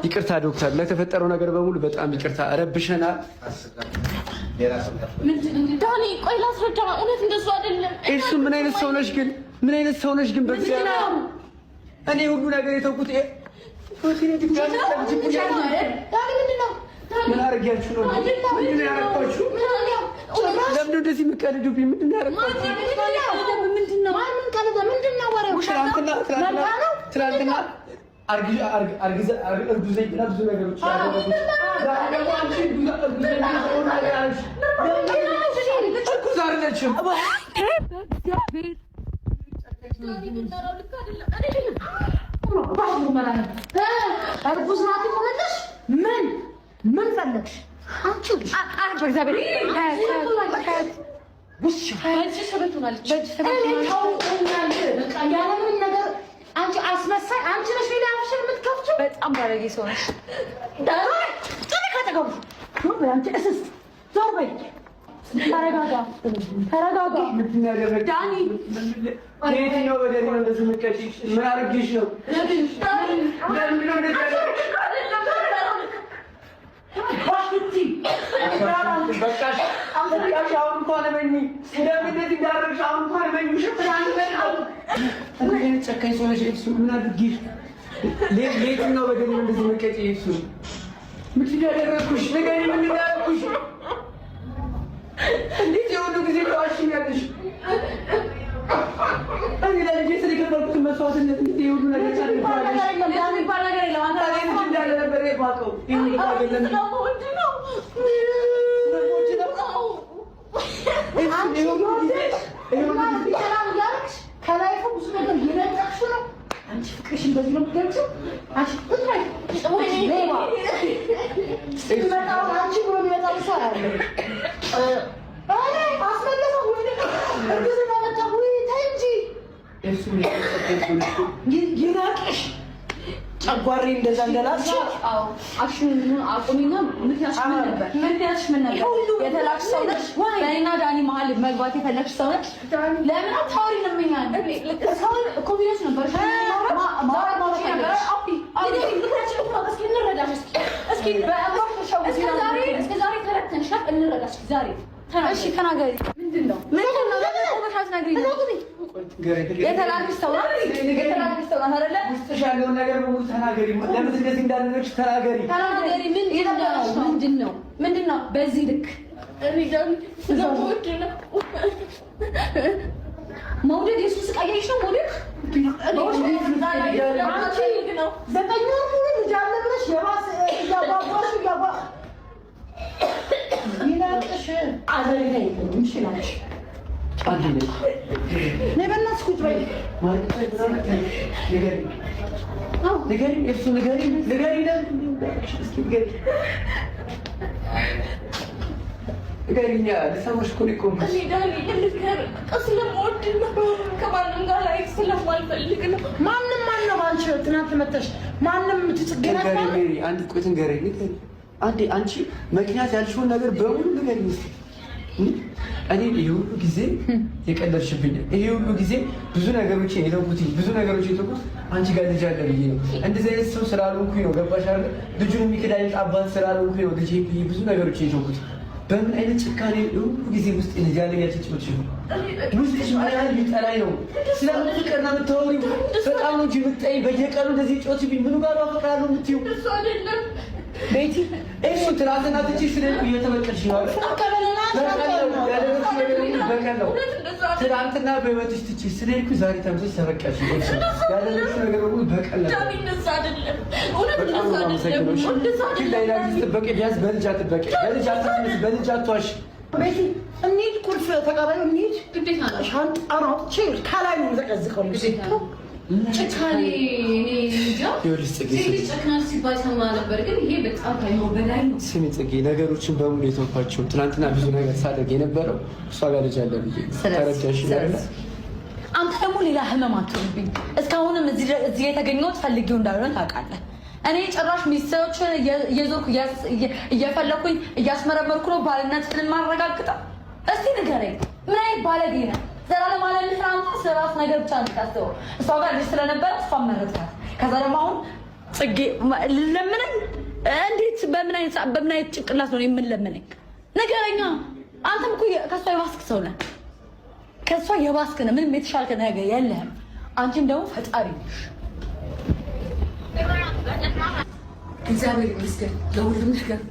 ይቅርታ ዶክተር፣ ለተፈጠረው ነገር በሙሉ በጣም ይቅርታ። ረብሸናል። ዳኒ ቆይ ላስረዳ። እውነት እንደሱ አይደለም። እሱ ምን አይነት ሰው ነሽ ግን? ምን አይነት ሰው ነሽ ግን? በእግዚአብሔር እኔ ሁሉ ነገር የተውኩት ምን አደረጊያችሁ ነው? ምንድን ነው ያደረኳችሁ? ለምንድን እንደዚህ የምትቀልዱብኝ? ምንድን ነው ያደረኳችሁ? ትናንትና እርጉዘኝ ብላ ብዙ ነገሮች እርጉዝ አይደለችም። እርጉዝ ናት የሆነልሽ? ምን ፈለግሽ አንቺ? ያለምን ነገር አንቺ አስመሳይ አንቺ ነሽ። ሌላ አፍሽን የምትከፍቺው በጣም ባለጌ ሰው ነሽ። አንቺ እስስት ዞር በይ። ተረጋጋ። ዳኒ የትኛው በደል ነው እንደዚህ የምትቀጪኝ? ምን አድርጌሽ ነው? በቃሽ። አሁን እንኳን እመኚ። እንደምንድን እንዳደረግሽ አሁን እንኳን እመኚ። ጨካኝ ሰው ነሽ። እሱ ምን አድርጌሽ? የትኛው በደል ነው እንደዚህ የምትቀጪኝ? እሱ ምንድን ነው ያደረግኩሽ? ንገሪኝ፣ ምንድን ነው ያደረግኩሽ? እንዴት የሁሉ ጊዜ ተዋሽኛለሽ? እኔ ለልጄ ስለከፈልኩት መስዋዕትነት እንዴት የሁሉ ነገር ታደርጊያለሽ? እንዳለ ነበር የማውቀው። ከላይ ብዙ ነገር እየነጠቅሽ ነው። አንቺ ፍቅርሽን በዚህ ነው የምትገልጪው? አንቺ ብሎ የሚመጣው ሰው አለ። አስመለሰው እርግዝና መጣ ወይ? ተይ እንጂ ይራቅሽ። ጨጓሬ እንደዛ እንደላች። አዎ አክሽን አቁሚና ምክንያትሽ ምን ነበር? የተላክሽ ሰው ነሽ? በእኔና ዳኒ መሀል መግባት የፈለግሽ ሰው ነሽ? ለምን አታወሪ? ለምኛል ሰውን ኮንፊደንስ ነበር። እስከዛሬ ተረድተንሻል። እንረዳሽ ዛሬ። እሺ ተናገሪ። ምንድን ነው የተላክሽ ሰው ናት? የተላክሽ ሰው ናት አይደለ? ውስጥሽ ያለውን ነገር በሙሉ ተናገሪ። ለምን እንደዚህ እንዳደረግሽ ተናገሪ። ምንድን ነው በዚህ ልክ መውደድ? የሱስ ቀያይሽ ነው መውደድ? ዘጠኝ ወር ሙሉ ልጅ አለ ብለሽ የባስ እያባባሽ ይናቅሽ አዘሪታ የለም ይችላልሽ። ነይ በእናትሽ ቁጭ በይ። ንገሪኝ፣ እሱ ንገሪኝ። ንገሪኛ፣ ልሰማሽ እኮ ነው የቆምኩት። ስለምወድ ነው። ከማንም ጋር ላይ ስለማልፈልግ ነው። ማንም ማነው? አንቺ ትናንት መተሽ ማንም ትጽገናት ሜሪ፣ አንድ ቆይ ንገሪኝ። አንዴ አንቺ ምክንያት ያልሽውን ነገር በሙሉ ንገሪኝ እስኪ። እኔ ይሄ ሁሉ ጊዜ የቀለድሽብኝ፣ ይሄ ሁሉ ጊዜ ብዙ ነገሮች የተውኩት አንቺ ጋር ልጅ አለ ብዬ ነው። እንደዚህ አይነት ሰው ስላልሆንኩኝ ነው። ገባሽ አይደል? ልጁን የሚከዳኝ አባት ስላልሆንኩኝ ነው ልጄ ብዬ ብዙ ነገሮች የተውኩት። በምን አይነት ጭካኔ ሁሉ ጊዜ ውስጥ ልጅ ያለኝ ያልተጭዎች ነው። ውስጥሽ ምን ያህል ቢጠላኝ ነው ስለምን ፍቅር ነው የምታወሪው? በጣም ነው እንጂ የምትጠይኝ። በየቀኑ እንደዚህ ጮችብኝ። ምኑ ጋር አፈቅራለሁ የምትይው? እሱ አይደለም ቤቲ እሱ ትናንትና ትችሽ ስለልኩ እየተበቀልሽ ነው አይደል? ትናንትና በህይወትሽ ትችሽ ስለልኩ ዛሬ ተምሰሽ ተበቀልሽ። ያደረግሽው ነገር ሁሉ በቀል ነው። ግን ሌላ ጊዜ ትበቂ፣ ቢያንስ በልጅ አትበቂ። በልጅ አትዋሽ። ቤቲ እንሂድ፣ ቁልፍ ተቀበል፣ እንሂድ። ግዴታ ነው። ሻንጣ ነው ከላይ ነው ዘቀዝቀው ጭካኔ ስሚ ጽጌ፣ ነገሮችን በሙሉ የተውኳቸው ትናንትና ብዙ ነገር ሳደርግ የነበረው እሷ ጋር ልጅ አለ ብዬ ተረዳሽ። አንተ ደግሞ ሌላ ህመም አትሆንብኝ። እስካሁንም እዚህ የተገኘሁት ፈልጌው እንዳልሆነ ታውቃለህ። እኔ ጭራሽ ሚስቶችን እየዞርኩ እየፈለኩኝ እያስመረመርኩ ነው ባልነትህን ማረጋግጠው። እስቲ ንገረኝ፣ ምን አይነት ባለጌ ነህ? ዘላለም አለልህ ትናንት ስለራስ ነገር ብቻ እንድታስበው እሷ ጋር ልጅ ስለነበረ እሷ መረጥካት። ከዛ ደግሞ አሁን ጽጌ ለምነኝ እንዴት በምን አይነት ጭንቅላት ነው የምንለምነኝ? ነገረኛ። አንተም እኮ ከሷ የባስክ ሰው ነህ። ከሷ የባስክ ነህ። ምንም የተሻልከ ነገር የለህም። አንቺም ደግሞ ፈጣሪ ነሽ። እግዚአብሔር ይመስገን ለሁሉም ነገር።